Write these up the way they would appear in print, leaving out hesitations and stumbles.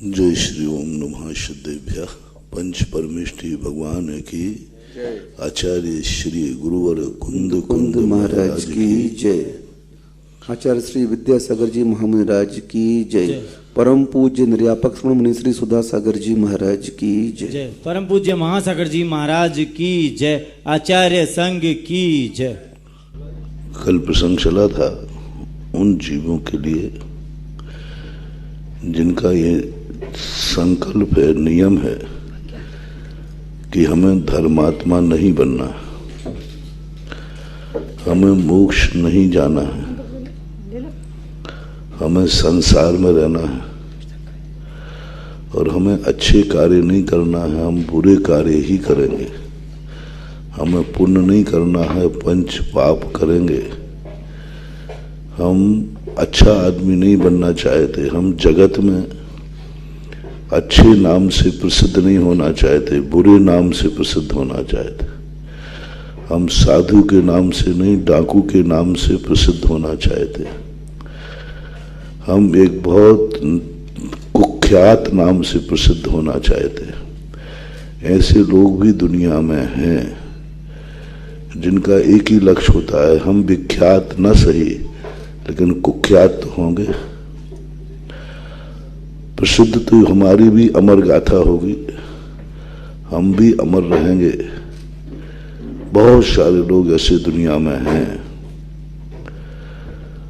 जय श्री ओम नमः शुद्धेभ्य पंच परमेष्ठी भगवान की आचार्य श्री गुरुवर कुंद कुंद महाराज की जय। आचार्य श्री विद्यासागर जी महाराज की जय। परम पूज्य निर्यापक श्रवण मुनि श्री सुधा सागर जी महाराज की जय। परम पूज्य महासागर जी महाराज की जय। आचार्य संघ की जय। कल प्रसंग चला था उन जीवों के लिए जिनका ये संकल्प है, नियम है कि हमें धर्मात्मा नहीं बनना, हमें मोक्ष नहीं जाना है, हमें संसार में रहना है और हमें अच्छे कार्य नहीं करना है, हम बुरे कार्य ही करेंगे। हमें पुण्य नहीं करना है, पंच पाप करेंगे। हम अच्छा आदमी नहीं बनना चाहते, हम जगत में अच्छे नाम से प्रसिद्ध नहीं होना चाहते, बुरे नाम से प्रसिद्ध होना चाहते। हम साधु के नाम से नहीं, डाकू के नाम से प्रसिद्ध होना चाहते। हम एक बहुत कुख्यात नाम से प्रसिद्ध होना चाहते। ऐसे लोग भी दुनिया में हैं जिनका एक ही लक्ष्य होता है, हम विख्यात न सही लेकिन कुख्यात तो होंगे। प्रसिद्ध तो हमारी भी अमर गाथा होगी, हम भी अमर रहेंगे। बहुत सारे लोग ऐसे दुनिया में हैं।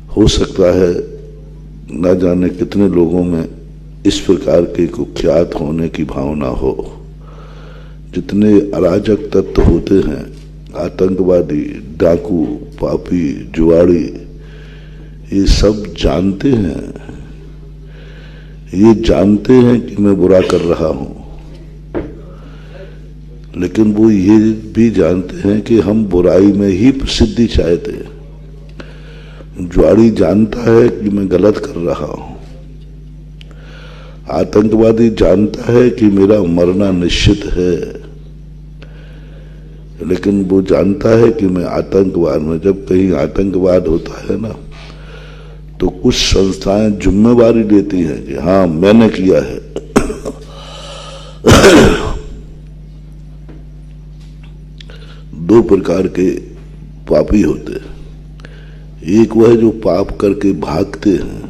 हो सकता है न जाने कितने लोगों में इस प्रकार के कुख्यात होने की भावना हो। जितने अराजक तत्व होते हैं, आतंकवादी, डाकू, पापी, जुआड़ी, ये सब जानते हैं, ये जानते हैं कि मैं बुरा कर रहा हूं, लेकिन वो ये भी जानते हैं कि हम बुराई में ही प्रसिद्धि चाहते हैं। जुआड़ी जानता है कि मैं गलत कर रहा हूं, आतंकवादी जानता है कि मेरा मरना निश्चित है, लेकिन वो जानता है कि मैं आतंकवाद में, जब कहीं आतंकवाद होता है ना, तो कुछ संस्थाएं जिम्मेवारी लेती हैं कि हाँ मैंने किया है। दो प्रकार के पापी होते हैं। एक वह जो पाप करके भागते हैं,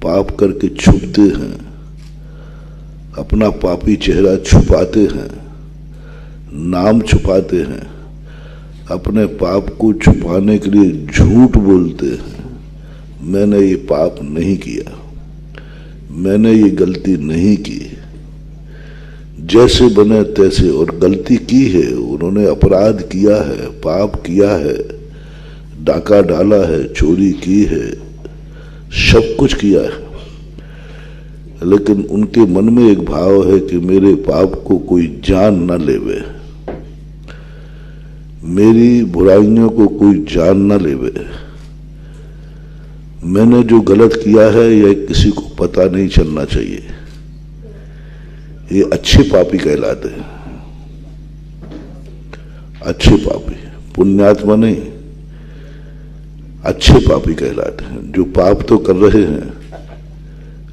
पाप करके छुपते हैं, अपना पापी चेहरा छुपाते हैं, नाम छुपाते हैं, अपने पाप को छुपाने के लिए झूठ बोलते हैं। मैंने ये पाप नहीं किया, मैंने ये गलती नहीं की। जैसे बने तैसे, और गलती की है, उन्होंने अपराध किया है, पाप किया है, डाका डाला है, चोरी की है, सब कुछ किया है, लेकिन उनके मन में एक भाव है कि मेरे पाप को कोई जान न लेवे, मेरी बुराइयों को कोई जान न लेवे। मैंने जो गलत किया है यह किसी को पता नहीं चलना चाहिए। ये अच्छे पापी कहलाते हैं, अच्छे पापी, पुण्यात्मा नहीं, अच्छे पापी कहलाते हैं। जो पाप तो कर रहे हैं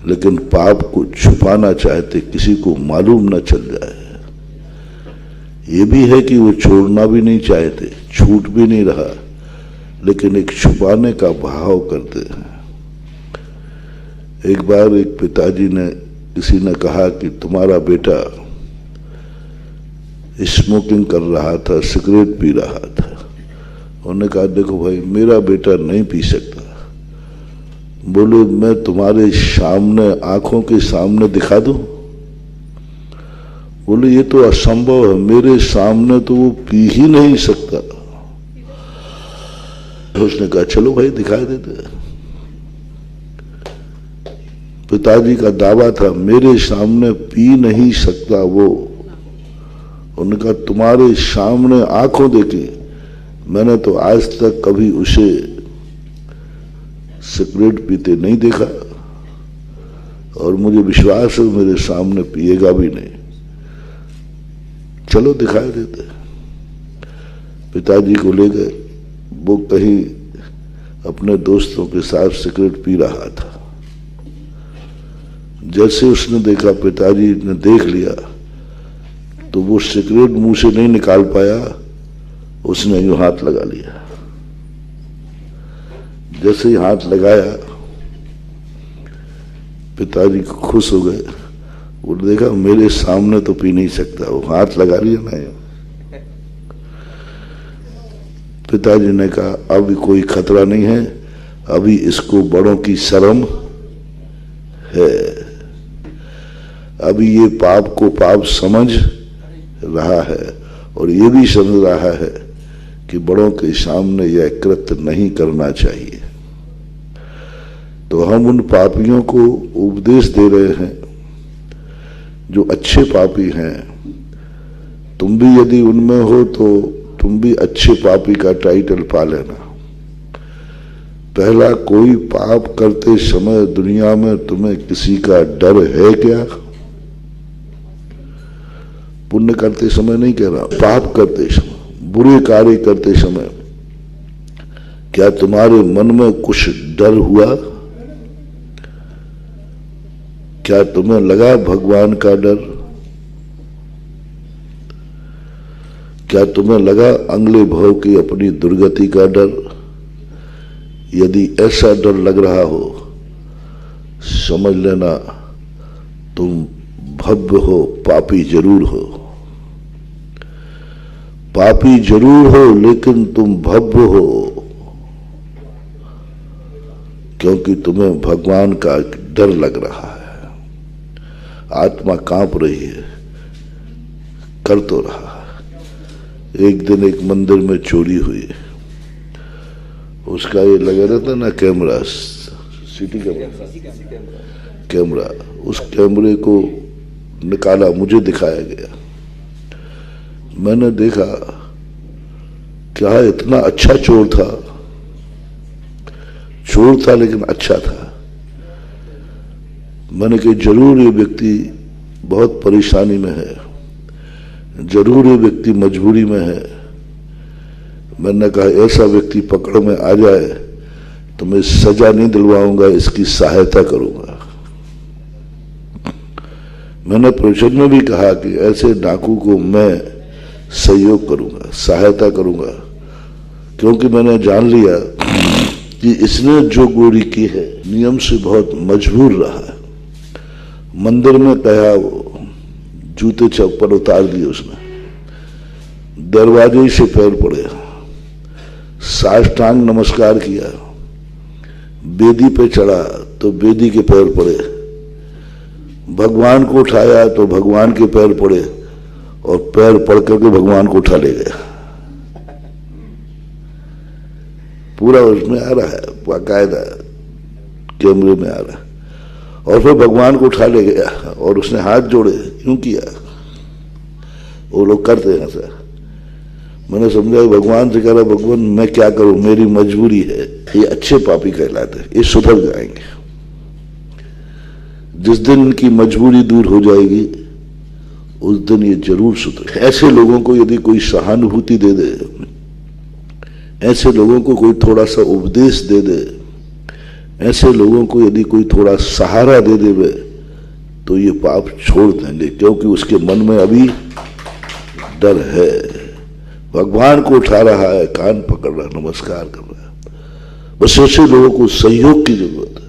लेकिन पाप को छुपाना चाहते, किसी को मालूम न चल जाए। ये भी है कि वो छोड़ना भी नहीं चाहते, छूट भी नहीं रहा, लेकिन एक छुपाने का भाव करते हैं। एक बार एक पिताजी ने, किसी ने कहा कि तुम्हारा बेटा स्मोकिंग कर रहा था, सिगरेट पी रहा था। उन्होंने कहा देखो भाई, मेरा बेटा नहीं पी सकता। बोले मैं तुम्हारे सामने, आंखों के सामने दिखा दूं? बोले ये तो असंभव है, मेरे सामने तो वो पी ही नहीं सकता। उसने कहा चलो भाई दिखाई देते। पिताजी का दावा था मेरे सामने पी नहीं सकता वो। उन्होंने कहा तुम्हारे सामने आंखों देखे, मैंने तो आज तक कभी उसे सिगरेट पीते नहीं देखा और मुझे विश्वास है मेरे सामने पिएगा भी नहीं। चलो दिखाई देते। पिताजी को ले गए। वो कहीं अपने दोस्तों के साथ सिगरेट पी रहा था। जैसे उसने देखा, पिताजी ने देख लिया, तो वो सिगरेट मुंह से नहीं निकाल पाया, उसने यूं हाथ लगा लिया। जैसे ही हाथ लगाया, पिताजी खुश हो गए। वो देखा मेरे सामने तो पी नहीं सकता, वो हाथ लगा लिया ना। पिताजी ने कहा अभी कोई खतरा नहीं है, अभी इसको बड़ों की शर्म है, अभी ये पाप को पाप समझ रहा है और ये भी समझ रहा है कि बड़ों के सामने यह कृत्य नहीं करना चाहिए। तो हम उन पापियों को उपदेश दे रहे हैं जो अच्छे पापी हैं। तुम भी यदि उनमें हो तो तुम भी अच्छे पापी का टाइटल पा लेना। पहला, कोई पाप करते समय दुनिया में तुम्हें किसी का डर है क्या? पुण्य करते समय नहीं कह रहा, पाप करते समय, बुरे कार्य करते समय क्या तुम्हारे मन में कुछ डर हुआ? क्या तुम्हें लगा भगवान का डर? क्या तुम्हें लगा अगले भाव की अपनी दुर्गति का डर? यदि ऐसा डर लग रहा हो, समझ लेना तुम भव्य हो, पापी जरूर हो। पापी जरूर हो लेकिन तुम भव्य हो, क्योंकि तुम्हें भगवान का डर लग रहा है। आत्मा कांप रही है, कर तो रहा। एक दिन एक मंदिर में चोरी हुई, उसका ये लगा रहता ना कैमरा, सीटी कैमरा, उस कैमरे को निकाला, मुझे दिखाया गया। मैंने देखा क्या इतना अच्छा चोर था, चोर था लेकिन अच्छा था। मैंने कहा जरूर ये व्यक्ति बहुत परेशानी में है, जरूर ये व्यक्ति मजबूरी में है। मैंने कहा ऐसा व्यक्ति पकड़ में आ जाए तो मैं सजा नहीं दिलवाऊंगा, इसकी सहायता करूंगा। मैंने प्रवचन में भी कहा कि ऐसे डाकू को मैं सहयोग करूंगा, सहायता करूंगा, क्योंकि मैंने जान लिया कि इसने जो गोरी की है नियम से बहुत मजबूर रहा है। मंदिर में कहा, वो जूते चप्पल उतार दिए उसने, दरवाजे से पैर पड़े, साष्टांग नमस्कार किया, बेदी पे चढ़ा तो बेदी के पैर पड़े, भगवान को उठाया तो भगवान के पैर पड़े और पैर पड़ करके भगवान को उठा ले गया। पूरा उसमें आ रहा है, बाकायदा कैमरे में आ रहा है। और फिर भगवान को उठा ले गया और उसने हाथ जोड़े, क्यों किया? वो लोग करते हैं ऐसा। मैंने समझा भगवान से कह रहा, भगवान मैं क्या करूं, मेरी मजबूरी है। ये अच्छे पापी कहलाते हैं, ये सुधर जाएंगे। जिस दिन इनकी मजबूरी दूर हो जाएगी उस दिन ये जरूर सुधरे। ऐसे लोगों को यदि कोई सहानुभूति दे दे, ऐसे लोगों को कोई थोड़ा सा उपदेश दे दे, ऐसे लोगों को यदि कोई थोड़ा सहारा दे देवे तो ये पाप छोड़ देंगे, क्योंकि उसके मन में अभी डर है। भगवान को उठा रहा है, कान पकड़ रहा है, नमस्कार कर रहा है। बस ऐसे लोगों को सहयोग की जरूरत है।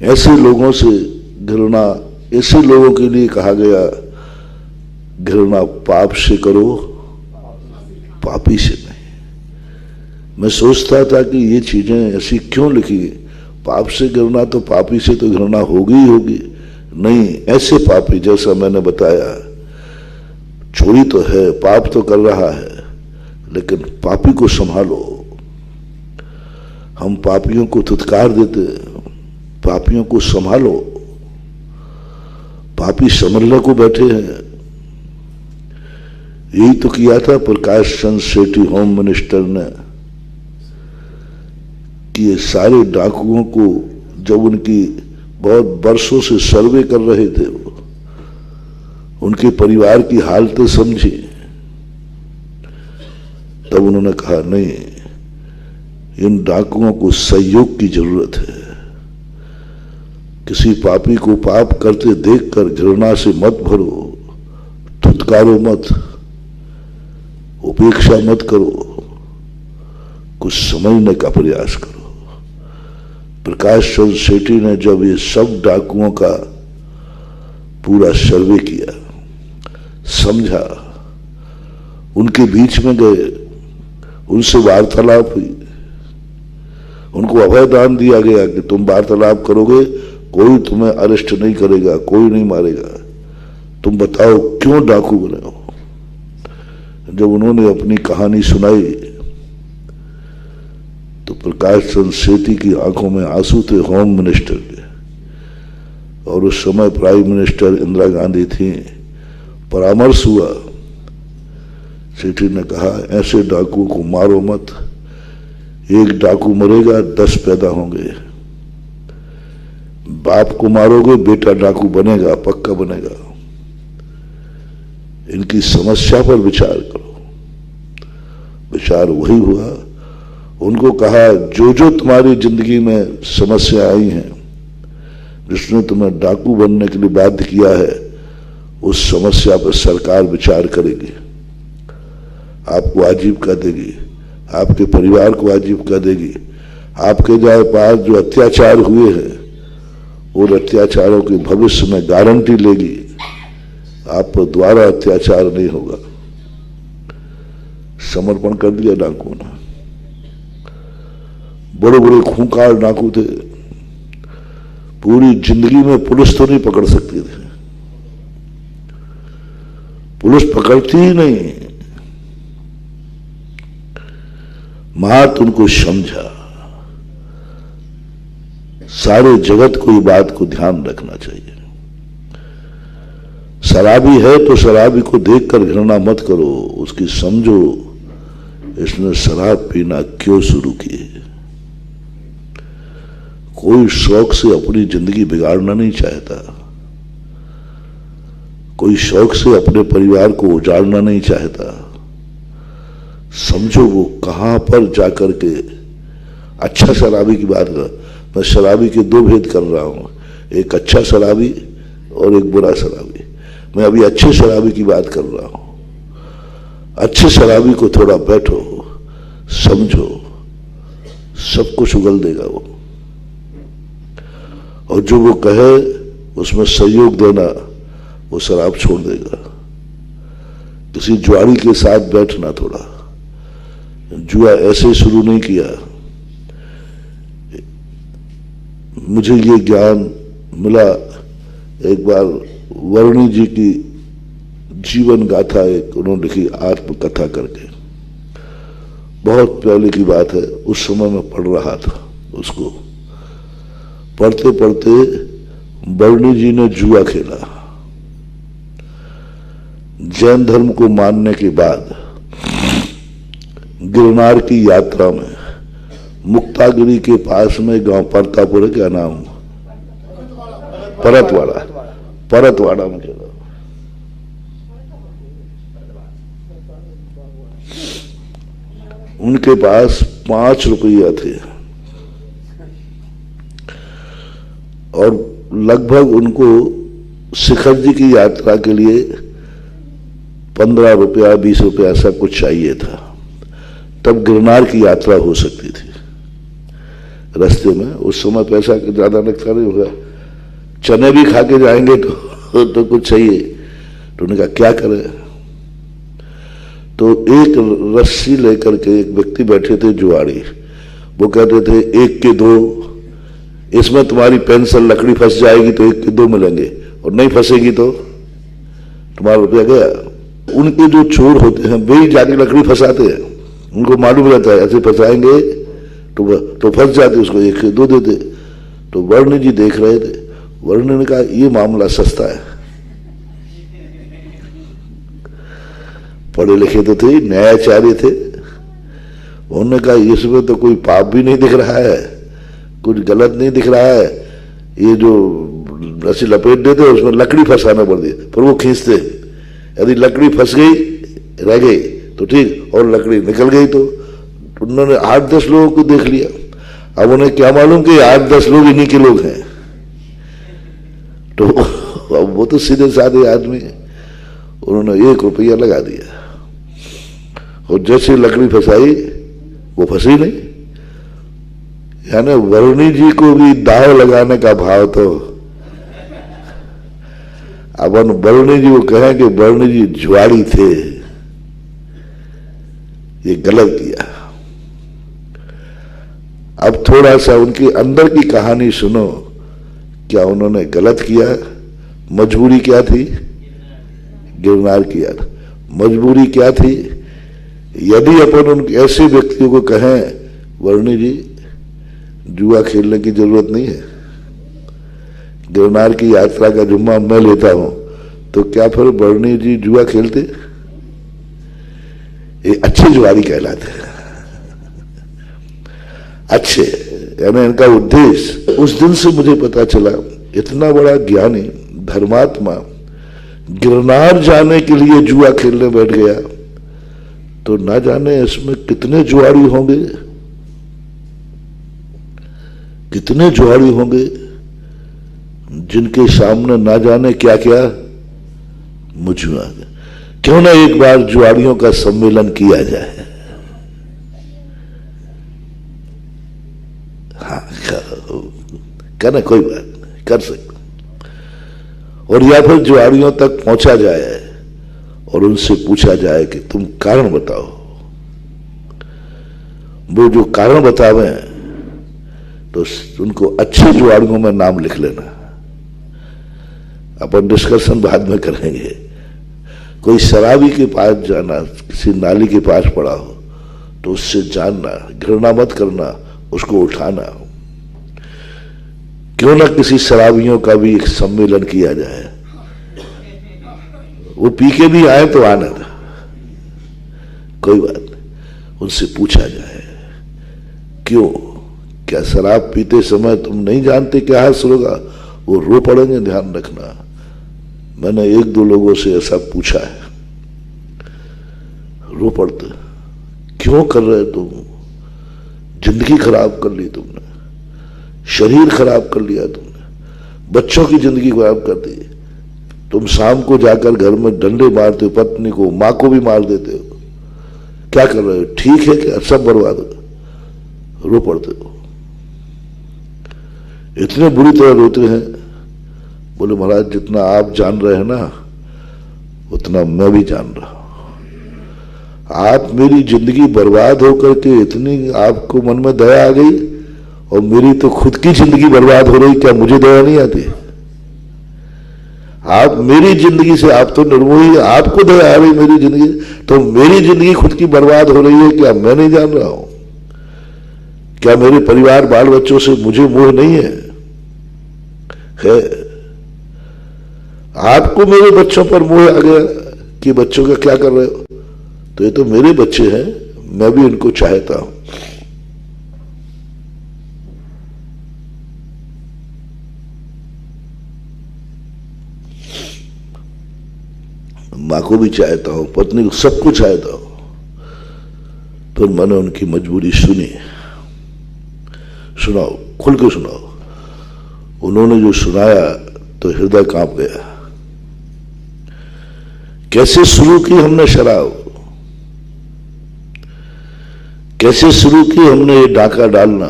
ऐसे लोगों से घृणा, ऐसे लोगों के लिए कहा गया घृणा पाप से करो, पापी से नहीं। मैं सोचता था कि ये चीजें ऐसी क्यों लिखी, पाप से घृणा तो पापी से तो घृणा होगी ही होगी। नहीं, ऐसे पापी जैसा मैंने बताया, चोरी तो है, पाप तो कर रहा है, लेकिन पापी को संभालो। हम पापियों को धुतकार देते, पापियों को संभालो। पापी समरला को बैठे हैं। यही तो किया था प्रकाश चंद्र सेठी होम मिनिस्टर ने, कि ये सारे डाकुओं को जब उनकी बहुत वर्षों से सर्वे कर रहे थे, वो उनके परिवार की हालतें समझी, तब उन्होंने कहा नहीं, इन डाकुओं को सहयोग की जरूरत है, किसी पापी को पाप करते देखकर घृणा से मत भरो, धुतकारो मत, उपेक्षा मत करो, कुछ समझने का प्रयास करो। प्रकाश चंद्र सेठी ने जब ये सब डाकुओं का पूरा सर्वे किया, समझा, उनके बीच में गए, उनसे वार्तालाप हुई, उनको अभय दान दिया गया कि तुम वार्तालाप करोगे, कोई तुम्हें अरेस्ट नहीं करेगा, कोई नहीं मारेगा, तुम बताओ क्यों डाकू बने हो। जब उन्होंने अपनी कहानी सुनाई तो प्रकाश चंद्र सेठी की आंखों में आंसू थे, होम मिनिस्टर के, और उस समय प्राइम मिनिस्टर इंदिरा गांधी थी। परामर्श हुआ, सेठी ने कहा ऐसे डाकू को मारो मत, एक डाकू मरेगा 10 पैदा होंगे, बाप को मारोगे बेटा डाकू बनेगा, पक्का बनेगा। इनकी समस्या पर विचार करो। विचार वही हुआ। उनको कहा जो जो तुम्हारी जिंदगी में समस्या आई हैं, जिसने तुम्हें डाकू बनने के लिए बाध्य किया है, उस समस्या पर सरकार विचार करेगी, आपको आजीविका देगी, आपके परिवार को आजीविका देगी, आपके पास जो अत्याचार हुए हैं उन अत्याचारों के भविष्य में गारंटी लेगी, आप पर दोबारा अत्याचार नहीं होगा। समर्पण कर दिया डाकुओं ने। बड़े बड़े खूंखार डाकू थे, पूरी जिंदगी में पुलिस तो नहीं पकड़ सकती थी, पुलिस पकड़ती ही नहीं। महत उनको समझा। सारे जगत को ये बात को ध्यान रखना चाहिए। शराबी है तो शराबी को देखकर घृणा मत करो, उसकी समझो इसने शराब पीना क्यों शुरू की। कोई शौक से अपनी जिंदगी बिगाड़ना नहीं चाहता, कोई शौक से अपने परिवार को उजाड़ना नहीं चाहता। समझो वो कहां पर जाकर के। अच्छा शराबी की बात कर, मैं शराबी के दो भेद कर रहा हूं, एक अच्छा शराबी और एक बुरा शराबी। मैं अभी अच्छे शराबी की बात कर रहा हूं। अच्छे शराबी को थोड़ा बैठो, समझो, सब कुछ उगल देगा वो, और जो वो कहे उसमें सहयोग देना, वो शराब छोड़ देगा। किसी जुआरी के साथ बैठना, थोड़ा जुआ ऐसे शुरू नहीं किया। मुझे ये ज्ञान मिला एक बार, वर्णी जी की जीवन गाथा एक उन्होंने लिखी आत्मकथा करके, बहुत पहले की बात है। उस समय मैं पढ़ रहा था उसको। पढ़ते पढ़ते वर्णी जी ने जुआ खेला। जैन धर्म को मानने के बाद गिरनार की यात्रा में मुक्तागिरी के पास में गांव परतापुर, क्या नाम, परतवाड़ा में खेला। उनके पास 5 रुपया थे और लगभग उनको शिखर जी की यात्रा के लिए 15 रुपया 20 रुपया सब कुछ चाहिए था। तब गिरनार की यात्रा हो सकती थी। रास्ते में उस समय पैसा ज्यादा लगता नहीं होगा, चने भी खा के जाएंगे तो कुछ चाहिए। तो उन्होंने कहा क्या करें, तो एक रस्सी लेकर के एक व्यक्ति बैठे थे जुआड़ी, वो कहते थे 1 के 2, इसमें तुम्हारी पेंसिल लकड़ी फंस जाएगी तो 1 के 2 मिलेंगे, और नहीं फंसेगी तो तुम्हारा रुपया गया। उनके जो चोर होते हैं वे ही जाके लकड़ी फंसाते हैं, उनको मालूम रहता है ऐसे फंसाएंगे तो फंस जाते, उसको 1 के 2 देते। तो वर्ण जी देख रहे थे, वर्ण ने कहा ये मामला सस्ता है। पढ़े लिखे तो थे, न्यायाचार्य थे, उन्होंने कहा इसमें तो कोई पाप भी नहीं दिख रहा है, कुछ गलत नहीं दिख रहा है, ये जो रस्सी लपेट देते उसमें लकड़ी फंसाना पड़ दी, पर वो खींचते, यदि लकड़ी फंस गई रह गई तो ठीक, और लकड़ी निकल गई तो उन्होंने 8-10 लोगों को देख लिया। अब उन्हें क्या मालूम कि 8-10 लोग इन्हीं के लोग हैं, तो अब वो तो सीधे साधे आदमी है, उन्होंने 1 रुपया लगा दिया और जैसे लकड़ी फंसाई वो फंसी नहीं। यानी वर्णी जी को भी दाव लगाने का भाव तो, अब वर्णी जी को कहें कि वर्णी जी जुआड़ी थे, ये गलत किया। अब थोड़ा सा उनके अंदर की कहानी सुनो, क्या उन्होंने गलत किया? मजबूरी क्या थी? गिरनार किया। मजबूरी क्या थी? यदि अपन उन ऐसे व्यक्तियों को कहें वर्णी जी जुआ खेलने की जरूरत नहीं है, गिरनार की यात्रा का जुम्मा मैं लेता हूं, तो क्या फिर वर्णी जी जुआ खेलते? ये अच्छे जुआरी कहलाते हैं, अच्छे। यानी इनका उद्देश्य, उस दिन से मुझे पता चला इतना बड़ा ज्ञानी धर्मात्मा गिरनार जाने के लिए जुआ खेलने बैठ गया, तो ना जाने इसमें कितने जुआरी होंगे, कितने जुआरी होंगे जिनके सामने ना जाने क्या क्या मुझुआ। क्यों ना एक बार जुआरियों का सम्मेलन किया जाए। हाँ, कहना कोई बात नहीं, कर सकते। और या फिर जुआरियों तक पहुंचा जाए और उनसे पूछा जाए कि तुम कारण बताओ। वो जो कारण बतावे तो उनको अच्छे जुआरियों में नाम लिख लेना। अपन डिस्कशन बाद में करेंगे। कोई शराबी के पास जाना, किसी नाली के पास पड़ा हो तो उससे जानना, घृणा मत करना, उसको उठाना। क्यों ना किसी शराबियों का भी एक सम्मेलन किया जाए, वो पी के भी आए तो आनंद, कोई बात नहीं। उनसे पूछा जाए क्यों, क्या शराब पीते समय तुम नहीं जानते क्या हासिल होगा? वो रो पड़ेंगे, ध्यान रखना। मैंने 1-2 लोगों से ऐसा पूछा है, रो पड़ते। क्यों कर रहे तुम? जिंदगी खराब कर ली तुमने, शरीर खराब कर लिया तुमने, बच्चों की जिंदगी खराब कर दी। तुम शाम को जाकर घर में डंडे मारते हो, पत्नी को, मां को भी मार देते हो। क्या कर रहे हो? ठीक है क्या? सब बर्बाद हो। रो पड़ते हो, इतने बुरी तरह रोते हैं। बोले महाराज जितना आप जान रहे हैं ना, उतना मैं भी जान रहा हूं। आप मेरी जिंदगी बर्बाद होकर के इतनी आपको मन में दया आ गई, और मेरी तो खुद की जिंदगी बर्बाद हो रही, क्या मुझे दया नहीं आती? आप मेरी जिंदगी से, आप तो निर्मोही, आपको दया आ रही मेरी जिंदगी, तो मेरी जिंदगी खुद की बर्बाद हो रही है, क्या मैं नहीं जान रहा हूं? क्या मेरे परिवार बाल बच्चों से मुझे मोह नहीं है? आपको मेरे बच्चों पर मोह आ गया कि बच्चों का क्या कर रहे हो? तो ये तो मेरे बच्चे हैं, मैं भी इनको चाहता हूं। मां को भी चाहता हूं, पत्नी को, सबको चाहता हूं। फिर मैंने उनकी मजबूरी सुनी। सुनाओ, खुल के सुनाओ। उन्होंने जो सुनाया तो हृदय कांप गया। कैसे शुरू की हमने शराब, कैसे शुरू की हमने ये डाका डालना।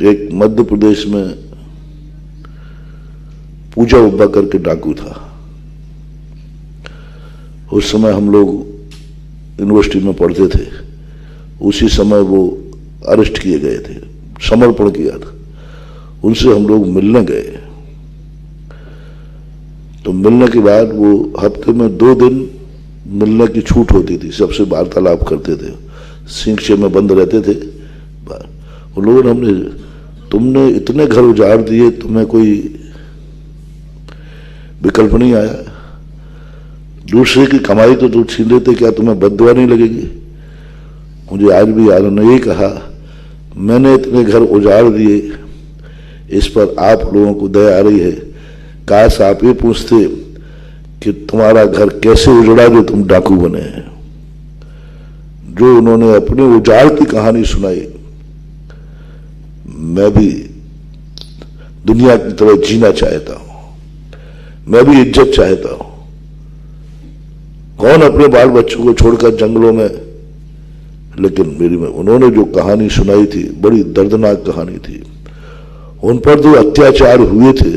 एक मध्य प्रदेश में पूजा उब्बा करके डाकू था। उस समय हम लोग यूनिवर्सिटी में पढ़ते थे। उसी समय वो अरेस्ट किए गए थे, समर्पण किया था। उनसे हम लोग मिलने गए। तो मिलने के बाद वो हफ्ते में 2 दिन मिलने की छूट होती थी, सबसे वार्तालाप करते थे, सिंकचे में बंद रहते थे। उन लोगों ने, हमने, तुमने इतने घर उजाड़ दिए, तुम्हें कोई विकल्प नहीं आया? दूसरे की कमाई तो तुम छीन लेते, क्या तुम्हें बद्दुआ नहीं लगेगी? मुझे आज भी याद, उन्होंने यही कहा, मैंने इतने घर उजाड़ दिए, इस पर आप लोगों को दया आ रही है। काश आप ये पूछते कि तुम्हारा घर कैसे उजड़ा जो तुम डाकू बने हैं। जो उन्होंने अपने उजाड़ की कहानी सुनाई, मैं भी दुनिया की तरह जीना चाहता हूं, मैं भी इज्जत चाहता हूं। कौन अपने बाल बच्चों को छोड़कर जंगलों में, लेकिन मेरी में उन्होंने जो कहानी सुनाई थी बड़ी दर्दनाक कहानी थी। उन पर जो अत्याचार हुए थे,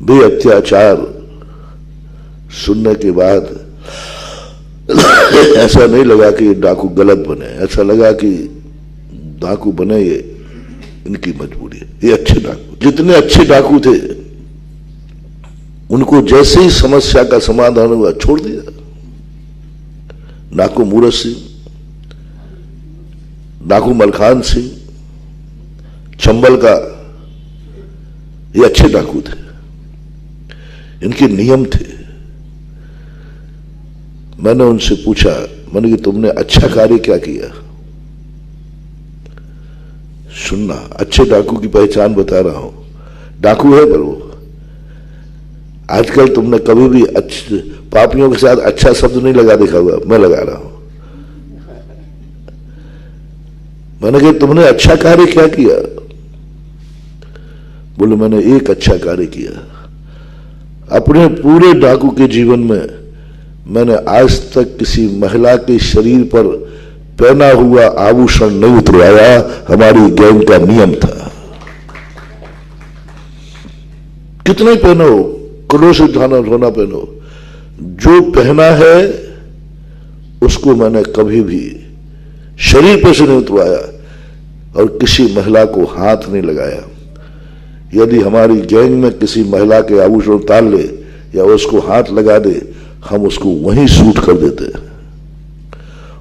वे अत्याचार सुनने के बाद ऐसा नहीं लगा कि डाकू गलत बने, ऐसा लगा कि डाकू बने ये इनकी मजबूरी है। ये अच्छे डाकू, जितने अच्छे डाकू थे उनको जैसे ही समस्या का समाधान हुआ छोड़ दिया। डाकू मूरत सिंह, डाकू मलखान सिंह, चंबल का, ये अच्छे डाकू थे, इनके नियम थे। मैंने उनसे पूछा, मैंने कि तुमने अच्छा कार्य क्या किया? सुनना, अच्छे डाकू की पहचान बता रहा हूं। डाकू है पर वो, आजकल तुमने कभी भी अच्छे पापियों के साथ अच्छा शब्द नहीं लगा देखा हुआ, मैं लगा रहा हूं। मैंने कहा तुमने अच्छा कार्य क्या किया? बोले मैंने एक अच्छा कार्य किया। अपने पूरे डाकू के जीवन में मैंने आज तक किसी महिला के शरीर पर पहना हुआ आभूषण नहीं उतरवाया, हमारी गैंग का नियम था। कितना ही पहनो, करोड़ से सोना पहनो, जो पहना है उसको मैंने कभी भी शरीर पर से नहीं उतरवाया और किसी महिला को हाथ नहीं लगाया। यदि हमारी गैंग में किसी महिला के आभूषण उतार ले या उसको हाथ लगा दे, हम उसको वहीं शूट कर देते हैं,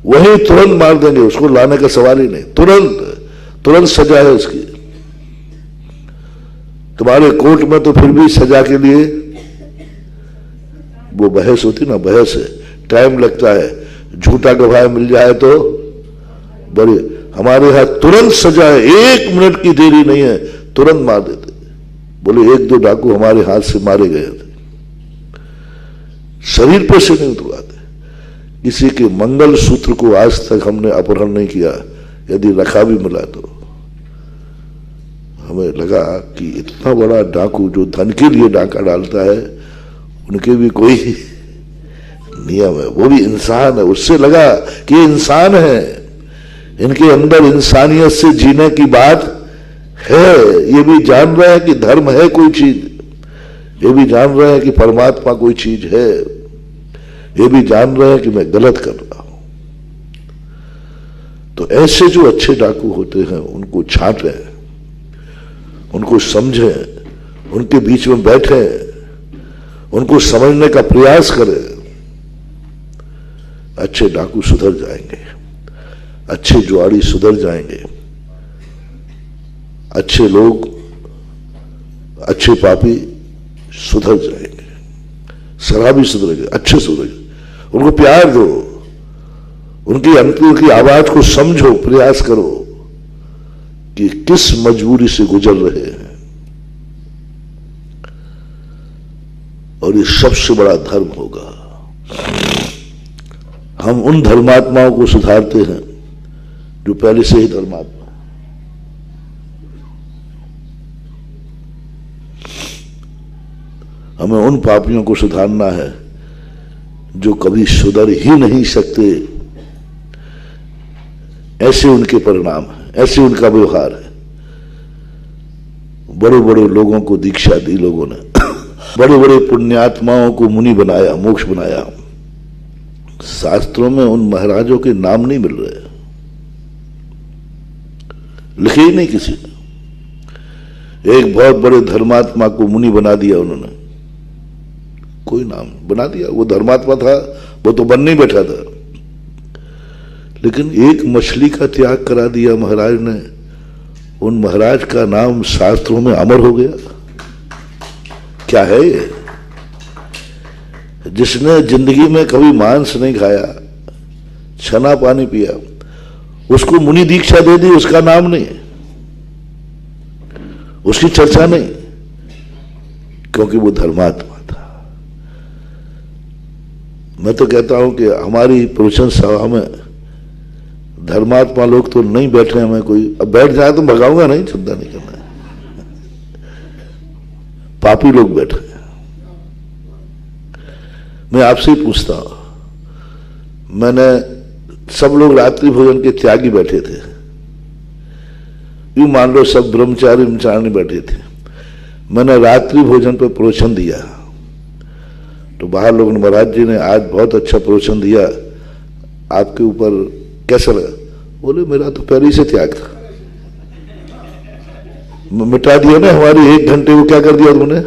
वहीं तुरंत मार देंगे, उसको लाने का सवाल ही नहीं। तुरंत सजा है उसकी। तुम्हारे कोर्ट में तो फिर भी सजा के लिए वो बहस होती ना, बहस है, टाइम लगता है, झूठा गवाह मिल जाए तो बड़े। हमारे यहां तुरंत सजा है, 1 मिनट की देरी नहीं है, तुरंत मार देते। बोले 1-2 डाकू हमारे हाथ से मारे गए थे, शरीर पर से नहीं उतरवाते। किसी के मंगल सूत्र को आज तक हमने अपहरण नहीं किया, यदि रखा भी मिला तो हमें लगा कि इतना बड़ा डाकू जो धन के लिए डाका डालता है, उनके भी कोई नियम है, वो भी इंसान है। उससे लगा कि ये इंसान है, इनके अंदर इंसानियत से जीने की बात है। ये भी जान रहे हैं कि धर्म है कोई चीज, ये भी जान रहे हैं कि परमात्मा कोई चीज है, ये भी जान रहे हैं कि मैं गलत कर रहा हूं। तो ऐसे जो अच्छे डाकू होते हैं उनको छांटें, उनको समझें, उनके बीच में बैठें, उनको समझने का प्रयास करें। अच्छे डाकू सुधर जाएंगे, अच्छे जुआड़ी सुधर जाएंगे, अच्छे लोग, अच्छे पापी सुधर जाएंगे, शराबी सुधरेंगे, अच्छे सुधरेंगे। उनको प्यार दो, उनकी अंतर की आवाज को समझो, प्रयास करो कि किस मजबूरी से गुजर रहे हैं। और ये सबसे बड़ा धर्म होगा। हम उन धर्मात्माओं को सुधारते हैं जो पहले से ही धर्मात्मा। हमें उन पापियों को सुधारना है जो कभी सुधर ही नहीं सकते। ऐसे उनके परिणाम है, ऐसे उनका व्यवहार है। बड़े बड़े लोगों को दीक्षा दी लोगों ने, बड़े बड़े पुण्यात्माओं को मुनि बनाया, मोक्ष बनाया। शास्त्रों में उन महाराजों के नाम नहीं मिल रहे, लिखे ही नहीं किसी ने। एक बहुत बड़े धर्मात्मा को मुनि बना दिया उन्होंने, कोई नाम बना दिया। वो धर्मात्मा था, वो तो बन नहीं बैठा था, लेकिन एक मछली का त्याग करा दिया महाराज ने। उन महाराज का नाम शास्त्रों में अमर हो गया। क्या है ये? जिसने जिंदगी में कभी मांस नहीं खाया, छना पानी पिया, उसको मुनि दीक्षा दे दी, उसका नाम नहीं, उसकी चर्चा नहीं, क्योंकि वो धर्मात्मा था। मैं तो कहता हूं कि हमारी प्रवचन सभा में धर्मात्मा लोग तो नहीं बैठे हैं, मैं कोई अब बैठ जाए तो भगाऊंगा नहीं, चिंता नहीं करना है। पापी लोग बैठे हैं। मैं आपसे ही पूछता हूं, मैंने सब लोग रात्रि भोजन के त्यागी बैठे थे, यूं मान लो सब ब्रह्मचारी ब्रह्मचारिणी बैठे थे, मैंने रात्रि भोजन पर प्रवचन दिया तो बाहर लोगों ने, महाराज जी ने आज बहुत अच्छा प्रवचन दिया, आपके ऊपर कैसा लगा? बोले मेरा तो पहले ही से त्याग था, मिटा दिया ना हमारी 1 घंटे को, क्या कर दिया तुमने?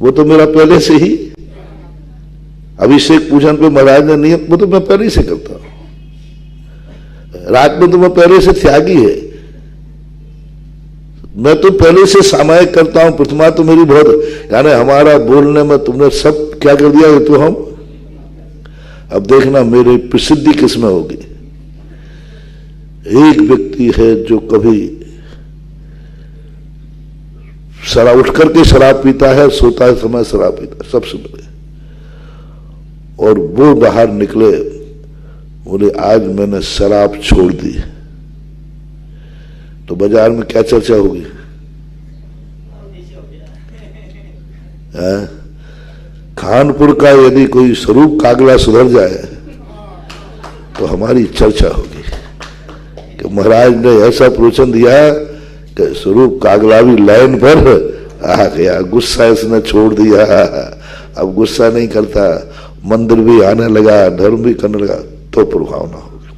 वो तो मेरा पहले से ही, अभिषेक पूजन पे महाराज ने नियम, वो तो मैं पहले ही से करता हूं। रात में तो मैं पहले से त्यागी है, मैं तो पहले से सामायिक करता हूं। प्रतिमा तो मेरी बहुत, यानी हमारा बोलने में तुमने सब क्या कर दिया तो हम, अब देखना मेरी प्रसिद्धि किसमें होगी। एक व्यक्ति है जो कभी शराब, उठ करके शराब पीता है, सोता है समय शराब पीता है, सबसे बड़े, और वो बाहर निकले, बोले आज मैंने शराब छोड़ दी, तो बाजार में क्या चर्चा होगी? खानपुर का यदि कोई स्वरूप कागला सुधर जाए तो हमारी चर्चा होगी कि महाराज ने ऐसा प्रवचन दिया कि स्वरूप कागला भी लाइन पर आ गया, गुस्सा इसने छोड़ दिया, अब गुस्सा नहीं करता, मंदिर भी आने लगा, धर्म भी करने लगा, तो प्रभाव ना होगी।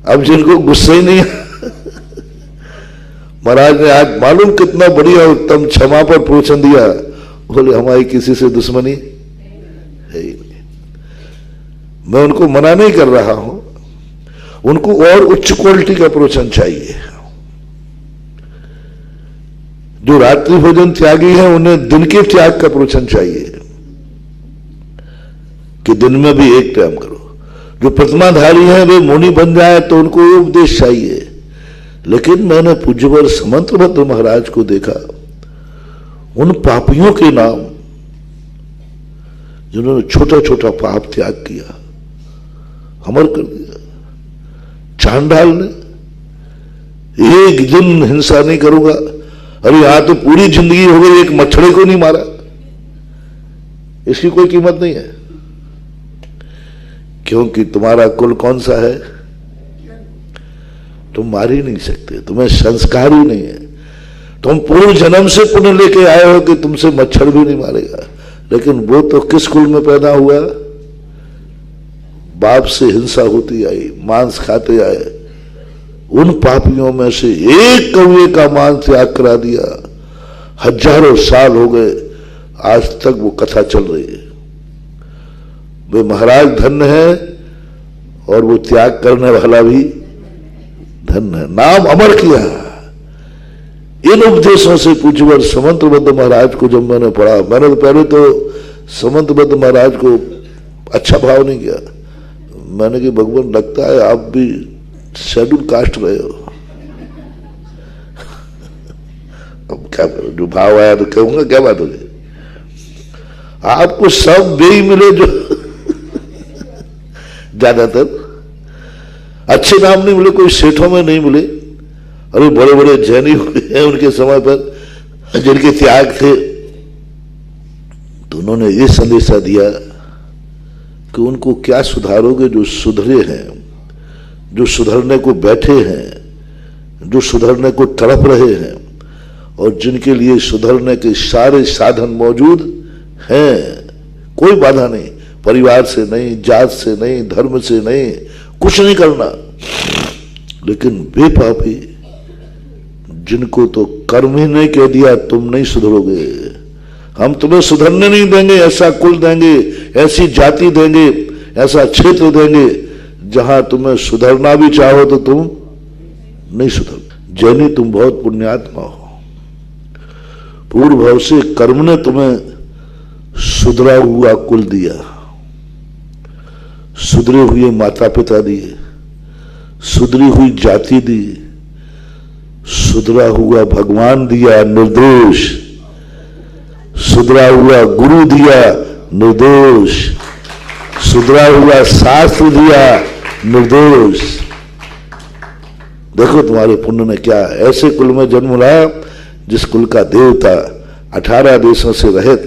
अब जिनको गुस्सा ही नहीं, महाराज ने आज मालूम कितना बढ़िया उत्तम क्षमा पर प्रवचन दिया, बोले हमारी किसी से दुश्मनी है ही नहीं। मैं उनको मना नहीं कर रहा हूं, उनको और उच्च क्वालिटी का प्रवचन चाहिए। जो रात्रि भोजन त्यागी है उन्हें दिन के त्याग का प्रवचन चाहिए कि दिन में भी एक टाइम करो। जो प्रतिमाधारी हैं वे मुनि बन जाए तो उनको ये उपदेश चाहिए। लेकिन मैंने पूज्यवर समंतभद्र महाराज को देखा, उन पापियों के नाम जिन्होंने छोटा छोटा पाप त्याग किया, अमर कर दिया। चांडाल ने एक दिन हिंसा नहीं करूंगा, अरे यहां तो पूरी जिंदगी हो गई, एक मच्छरे को नहीं मारा, इसकी कोई कीमत नहीं है। क्योंकि तुम्हारा कुल कौन सा है? तुम मार ही नहीं सकते, तुम्हें संस्कार ही नहीं है। तुम पूर्व जन्म से पुण्य लेके आए हो कि तुमसे मच्छर भी नहीं मारेगा। लेकिन वो तो किस कुल में पैदा हुआ? बाप से हिंसा होती आई, मांस खाते आए। उन पापियों में से एक कौवे का मांस त्याग करा दिया, हजारों साल हो गए, आज तक वो कथा चल रही है। वे महाराज धन्य है और वो त्याग करने वाला भी धन्य है, नाम अमर किया। इन उपदेशों से पूज्यवर समंतभद्र महाराज को जब मैंने पढ़ा, मैंने तो पहले तो समंतभद्र महाराज को अच्छा भाव नहीं किया। मैंने कि भगवान लगता है आप भी शेड्यूल कास्ट रहे हो। अब क्या करो, जो भाव आया तो कहूंगा, क्या बात होगी। आपको सब वे ही मिले जो ज्यादातर अच्छे नाम नहीं मिले, कोई सेठों में नहीं मिले। अरे बड़े बड़े जैनी हुए हैं उनके समय पर, जिनके त्याग थे, तो उन्होंने ये संदेशा दिया कि उनको क्या सुधारोगे जो सुधरे हैं, जो सुधरने को बैठे हैं, जो सुधरने को तड़प रहे हैं, और जिनके लिए सुधरने के सारे साधन मौजूद हैं। कोई बाधा नहीं, परिवार से नहीं, जात से नहीं, धर्म से नहीं, कुछ नहीं करना। लेकिन वे पापी जिनको तो कर्म ही नहीं कह दिया तुम नहीं सुधरोगे, हम तुम्हें सुधरने नहीं देंगे, ऐसा कुल देंगे, ऐसी जाति देंगे, ऐसा क्षेत्र देंगे जहां तुम्हें सुधरना भी चाहो तो तुम नहीं सुधर। जैनी तुम बहुत पुण्यात्मा हो, पूर्व भाव से कर्म ने तुम्हें सुधरा हुआ कुल दिया, सुधरे हुए माता पिता दिए, सुधरी हुई जाति दी, सुधरा हुआ भगवान दिया निर्दोष, सुधरा हुआ गुरु दिया निर्दोष, सुधरा हुआ शास्त्र दिया निर्दोष। देखो तुम्हारे पुण्य ने क्या, ऐसे कुल में जन्म लाया जिस कुल का देवता 18 देशों से रहित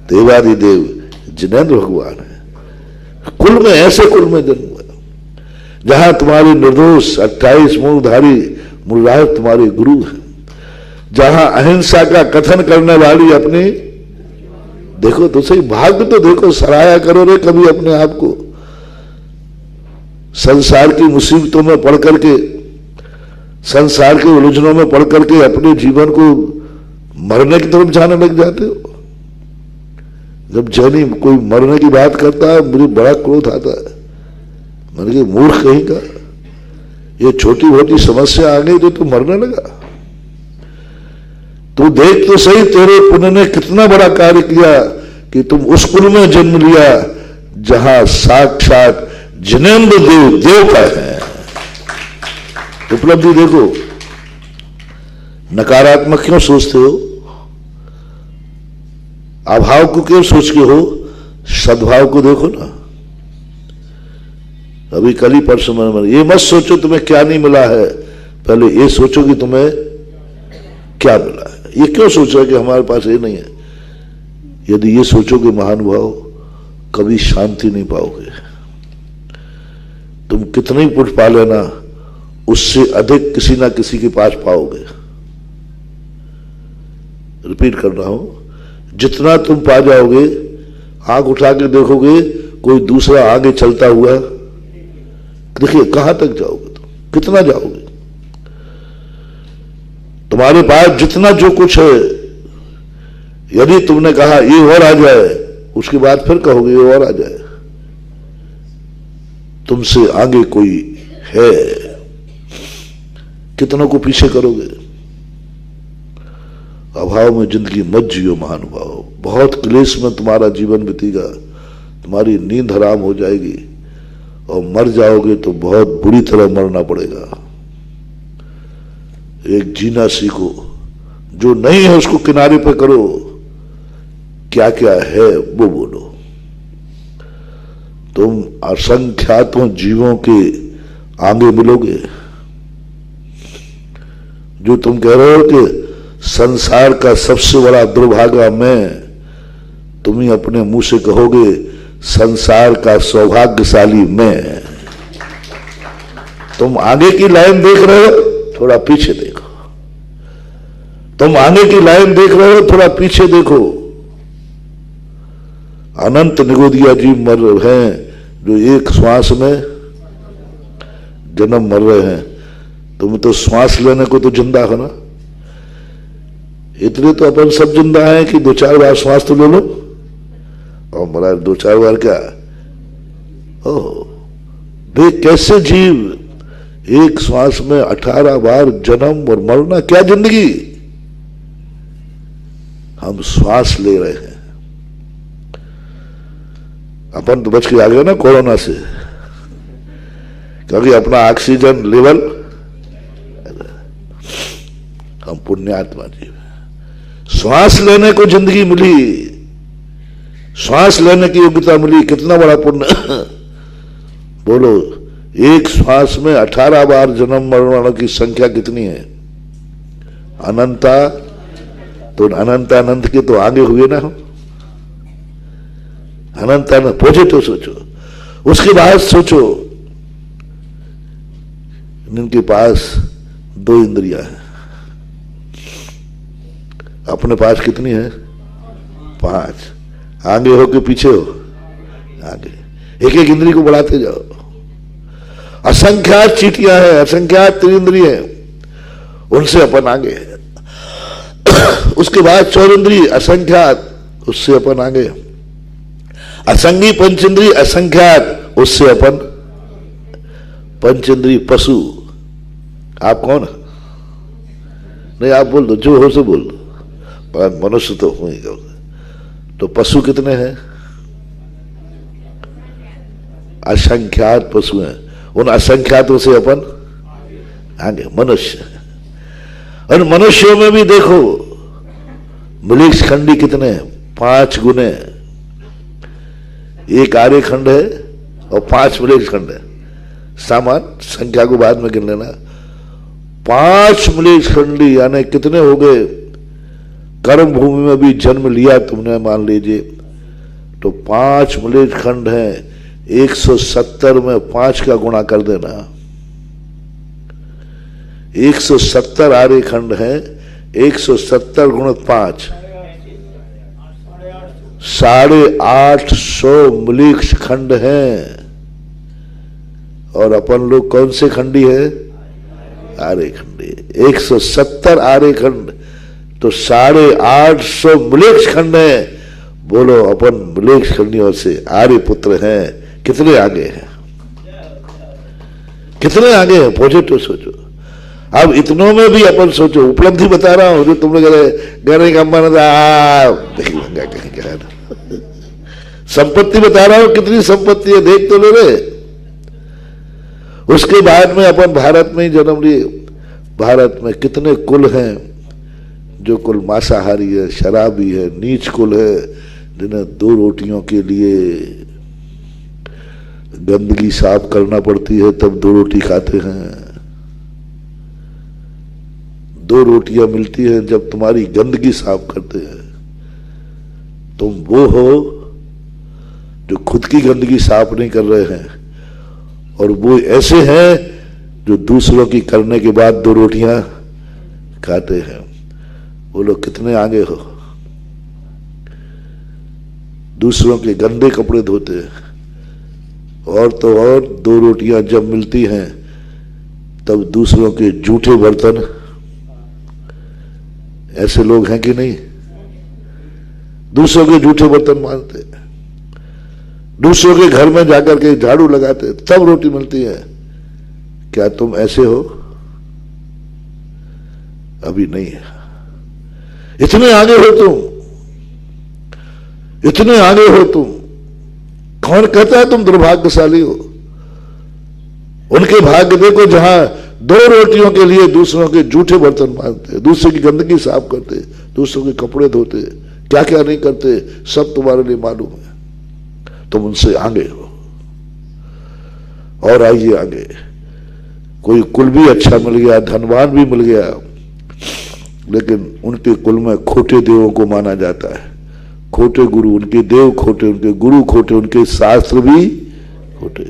देवादिदेव जिनेंद्र भगवान है। कुल में, ऐसे कुल में जन्म हुआ जहां तुम्हारे निर्दोष 28 मूलधारी मूलराज तुम्हारे गुरु हैं, जहां अहिंसा का कथन करने वाली अपनी, देखो तो सही भाग्य तो देखो, सराहा करो रे कभी अपने आप को। संसार की मुसीबतों में पड़ करके, संसार के उलझनों में पड़ करके अपने जीवन को मरने की तरफ जाने लग जाते हो। जब जैनी कोई मरने की बात करता है मुझे बड़ा क्रोध आता है। मैंने कहा मूर्ख कहीं का, ये छोटी मोटी समस्या आ गई तो तू मरने लगा। तू देख तो सही तेरे पुण्य ने कितना बड़ा कार्य किया कि तुम उस कुल में जन्म लिया जहां साक्षात जिनेंद्र देव देवता है। उपलब्धि देखो, नकारात्मक क्यों सोचते हो, अभाव को क्यों सोच के हो, सद्भाव को देखो ना। अभी कल ही परसों में ये मत सोचो तुम्हें क्या नहीं मिला है, पहले ये सोचो कि तुम्हें क्या मिला है। ये क्यों सोचो कि हमारे पास ये नहीं है। यदि ये सोचोगे महानुभाव, कभी शांति नहीं पाओगे। तुम कितने ही पुट पा लेना, उससे अधिक किसी ना किसी के पास पाओगे। रिपीट कर रहा हूं, जितना तुम पा जाओगे, आंख उठा के देखोगे कोई दूसरा आगे चलता हुआ, देखिए कहां तक जाओगे तुम, कितना जाओगे। तुम्हारे पास जितना जो कुछ है, यदि तुमने कहा ये और आ जाए, उसके बाद फिर कहोगे ये और आ जाए। तुमसे आगे कोई है, कितनों को पीछे करोगे। अभाव में जिंदगी मत जियो महानुभाव, बहुत क्लेश में तुम्हारा जीवन बीतेगा, तुम्हारी नींद हराम हो जाएगी और मर जाओगे तो बहुत बुरी तरह मरना पड़ेगा। एक जीना सीखो, जो नहीं है उसको किनारे पे करो, क्या क्या है वो बोलो। तुम असंख्यातों जीवों के आगे मिलोगे। जो तुम कह रहे हो कि संसार का सबसे बड़ा दुर्भागा मैं, तुम ही अपने मुंह से कहोगे संसार का सौभाग्यशाली मैं। तुम आगे की लाइन देख रहे हो, थोड़ा पीछे देखो। तुम आगे की लाइन देख रहे हो, थोड़ा पीछे देखो। अनंत निगोदिया जी मर रहे हैं, जो एक श्वास में जन्म मर रहे हैं। तुम तो श्वास लेने को तो जिंदा हो ना, इतने तो अपन सब जिंदा हैं कि 2-4 बार श्वास तो ले लो। और मरा 2-4 बार क्या, ओह देख कैसे जीव एक श्वास में 18 बार जन्म और मरना, क्या जिंदगी। हम श्वास ले रहे हैं। अपन तो बच के आ गए ना कोरोना से, क्योंकि अपना ऑक्सीजन लेवल, हम पुण्यात्मा जीव, श्वास लेने को जिंदगी मिली, श्वास लेने की योग्यता मिली, कितना बड़ा पुण्य। बोलो, एक श्वास में 18 बार जन्म मरने वालों की संख्या कितनी है। अनंता, तो अनंतानंत के तो आगे हुए ना हम। अनंतानंत पॉजिटिव सोचो। उसके बाद सोचो, इनके पास 2 इंद्रियां हैं, अपने पास कितनी है, 5। आगे हो कि पीछे हो, आगे। एक एक इंद्री को बढ़ाते जाओ। असंख्यात चीटियां हैं, असंख्यात त्रिंद्रिय हैं, उनसे अपन आगे है। उसके बाद 4 इंद्रिय असंख्यात, उससे अपन आगे। असंगी पंचेंद्रिय असंख्यात, उससे अपन पंचेंद्रिय पशु। आप कौन है? नहीं आप बोल दो, जो हो सो बोल दो। पर मनुष्य तो हुई, तो पशु कितने हैं? असंख्यात पशु हैं। उन असंख्यातों से अपन आगे मनुष्य। और मनुष्यों में भी देखो मृग खंडी कितने हैं? 5 गुने। एक आर्य खंड है और 5 मृग खंड है। सामान, संख्या को बाद में गिन लेना। 5 मलेच्छ खंडी यानी कितने हो गए? कर्म भूमि में भी जन्म लिया तुमने मान लीजिए, तो 5 मलेच्छ खंड है। 170 में 5 का गुणा कर देना। 170 आर्य खंड है। 170 गुणित 5 850 मलेच्छ खंड हैं। और अपन लोग कौन से खंडी है? आर्य खंडी। 170 आर्य खंड तो 850 मलेच्छ खंड है। बोलो अपन मलेच्छ खंडियों से आर्य पुत्र हैं, कितने आगे हैं? कितने आगे हैं? पॉजिटिव सोचो। अब इतनों में भी अपन सोचो, उपलब्धि बता रहा हूं जो तुमने कहने का मन था। संपत्ति बता रहा हूं, कितनी संपत्ति है देख तो ले रहे। उसके बाद में अपन भारत में ही जन्म लिए। भारत में कितने कुल हैं जो कुल मांसाहारी है, शराबी है, नीच कुल है, जिन्हें 2 रोटियों के लिए गंदगी साफ करना पड़ती है तब 2 रोटी खाते हैं। 2 रोटियां मिलती हैं जब तुम्हारी गंदगी साफ करते हैं। तुम वो हो जो खुद की गंदगी साफ नहीं कर रहे हैं, और वो ऐसे हैं जो दूसरों की करने के बाद 2 रोटियां खाते हैं। वो लोग कितने आगे हो? दूसरों के गंदे कपड़े धोते हैं, और तो और 2 रोटियां जब मिलती हैं तब दूसरों के जूठे बर्तन। ऐसे लोग हैं कि नहीं? दूसरों के जूठे बर्तन मानते, दूसरों के घर में जाकर के झाड़ू लगाते, तब रोटी मिलती है। क्या तुम ऐसे हो? अभी नहीं है। इतने आगे हो तुम, इतने आगे हो तुम। कौन कहता है तुम दुर्भाग्यशाली हो? उनके भाग्य देखो जहां 2 रोटियों के लिए दूसरों के जूठे बर्तन मानते, दूसरों की गंदगी साफ करते, दूसरों के कपड़े धोते, क्या क्या नहीं करते, सब तुम्हारे लिए मालूम है। तुम उनसे आगे हो। और आइए आगे। कोई कुल भी अच्छा मिल गया, धनवान भी मिल गया, लेकिन उनके कुल में खोटे देवों को माना जाता है। खोटे गुरु, उनके देव खोटे, उनके गुरु खोटे, उनके शास्त्र भी खोटे।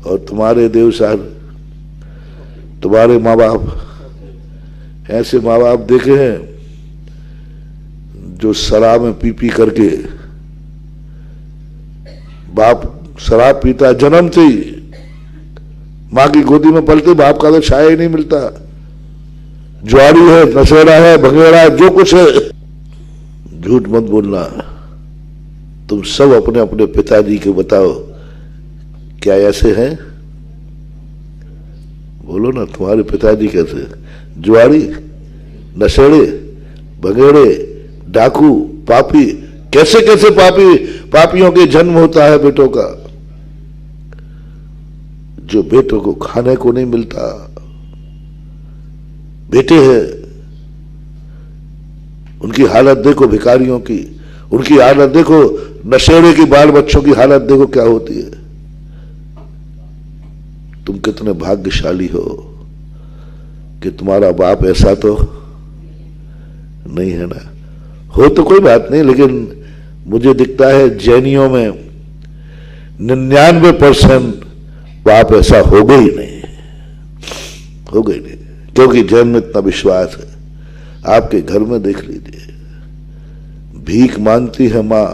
और तुम्हारे देव साहब, तुम्हारे माँ बाप, ऐसे माँ बाप देखे हैं जो शराब में पी पी करके, बाप शराब पीता जन्म से ही, मां की गोदी में पलते, बाप का तो छाया ही नहीं मिलता। जुआरी है, नशेड़ा है, भंगेड़ा है, जो कुछ है। झूठ मत बोलना। तुम सब अपने अपने पिताजी को बताओ, क्या ऐसे हैं? बोलो ना, तुम्हारे पिताजी कैसे? जुआरी, नशेड़े, भंगेड़े, डाकू, पापी। कैसे कैसे पापियों के जन्म होता है बेटों का, जो बेटों को खाने को नहीं मिलता। बेटे हैं, उनकी हालत देखो भिखारियों की, उनकी हालत देखो, नशेड़े के बाल बच्चों की हालत देखो क्या होती है। तुम कितने भाग्यशाली हो कि तुम्हारा बाप ऐसा तो नहीं है ना। हो तो कोई बात नहीं, लेकिन मुझे दिखता है जैनियों में 99% बाप ऐसा हो गई नहीं, हो गई नहीं, क्योंकि जैन में इतना विश्वास है। आपके घर में देख लीजिए, भीख मांगती है मां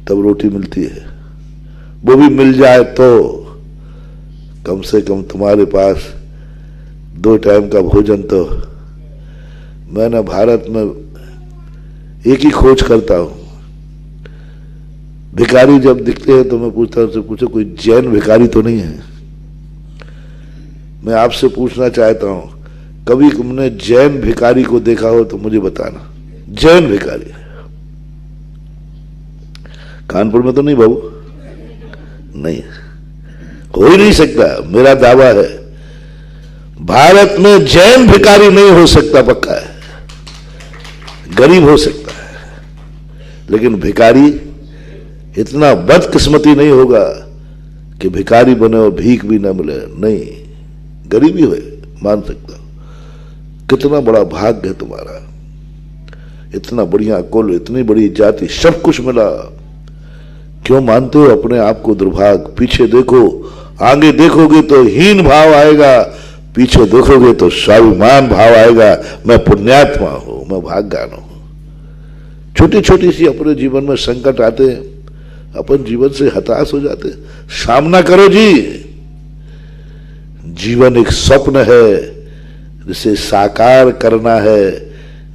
तब रोटी मिलती है, वो भी मिल जाए तो कम से कम तुम्हारे पास 2 टाइम का भोजन तो। मैंने भारत में एक ही खोज करता हूं, भिखारी जब दिखते हैं तो मैं पूछता हूं, पूछो कोई जैन भिखारी तो नहीं है। मैं आपसे पूछना चाहता हूं, कभी तुमने जैन भिखारी को देखा हो तो मुझे बताना। जैन भिखारी कानपुर में तो नहीं बाबू, नहीं, हो ही नहीं सकता। मेरा दावा है भारत में जैन भिखारी नहीं हो सकता, पक्का है। गरीब हो सकता है, लेकिन भिखारी इतना बदकिस्मती नहीं होगा कि भिखारी बने और भीख भी ना मिले, नहीं, गरीबी है मान सकता हूं। कितना बड़ा भाग्य है तुम्हारा, इतना बढ़िया कुल, इतनी बड़ी जाति, सब कुछ मिला। क्यों मानते हो अपने आप को दुर्भाग? पीछे देखो, आगे देखोगे तो हीन भाव आएगा, पीछे देखोगे तो स्वाभिमान भाव आएगा। मैं पुण्यात्मा हूं, मैं भाग्यवान हूं। छोटी छोटी सी अपने जीवन में संकट आते हैं, अपन जीवन से हताश हो जाते हैं। सामना करो जी, जीवन एक स्वप्न है जिसे साकार करना है,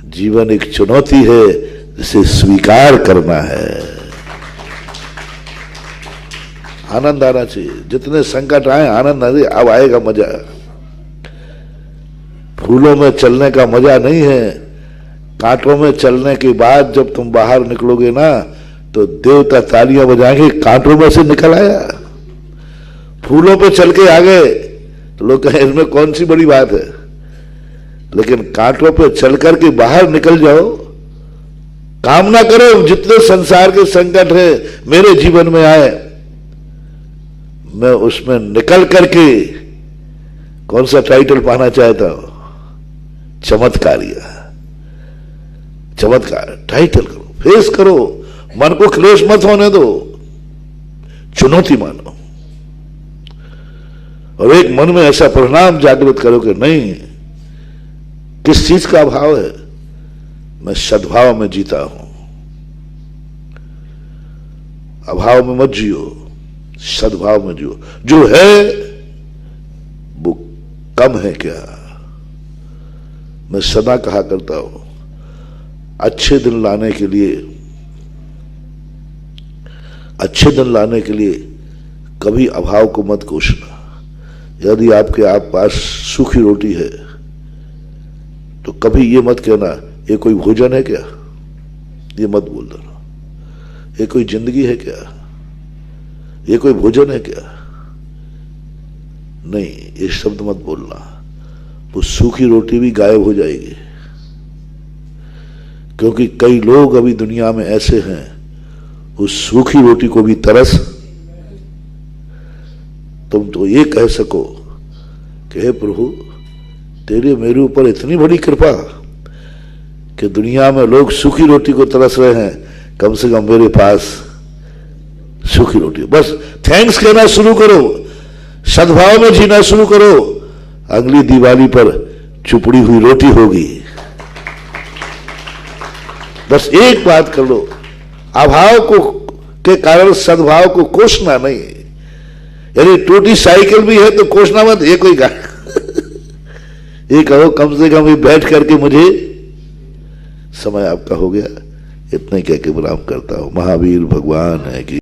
जीवन एक चुनौती है जिसे स्वीकार करना है। आनंद आना चाहिए, जितने संकट आए आनंद आए। अब आएगा मजा। फूलों में चलने का मजा नहीं है, कांटों में चलने के बाद जब तुम बाहर निकलोगे ना तो देवता तालियां बजाएंगे, कांटों में से निकल आया। फूलों पे चल के आ गए तो लोग कहें इसमें कौन सी बड़ी बात है, लेकिन कांटों पे चल करके बाहर निकल जाओ। कामना करो जितने संसार के संकट है मेरे जीवन में आए, मैं उसमें निकल करके कौन सा टाइटल पाना चाहता हूं? चमत्कारिया। चमत्कार टाइटल करो, फेस करो, मन को क्लेश मत होने दो, चुनौती मानो। और एक मन में ऐसा परिणाम जागृत करो कि नहीं, किस चीज का अभाव है, मैं सद्भाव में जीता हूं। अभाव में मत जियो, सद्भाव में जियो। जो है वो कम है क्या? मैं सदा कहा करता हूं, अच्छे दिन लाने के लिए, अच्छे दिन लाने के लिए कभी अभाव को मत कोसना। यदि आपके आप पास सूखी रोटी है तो कभी ये मत कहना ये कोई भोजन है क्या, ये मत बोल देना। ये कोई जिंदगी है क्या, ये कोई भोजन है क्या, नहीं, ये शब्द मत बोलना। वो सूखी रोटी भी गायब हो जाएगी। क्योंकि कई लोग अभी दुनिया में ऐसे हैं, उस सूखी रोटी को भी तरस। तुम तो ये कह सको कि हे प्रभु, तेरे मेरे ऊपर इतनी बड़ी कृपा कि दुनिया में लोग सूखी रोटी को तरस रहे हैं, कम से कम मेरे पास सूखी रोटी। बस थैंक्स कहना शुरू करो, सद्भाव में जीना शुरू करो। अगली दिवाली पर चुपड़ी हुई रोटी होगी। बस एक बात कर लो, अभाव को के कारण सद्भाव को कोसना नहीं। यदि टूटी साइकिल भी है तो कोसना मत, ये कोई ये कहो कम से कम ये बैठ करके मुझे समय आपका हो गया। इतना कह के विराम करता हूं। महावीर भगवान है कि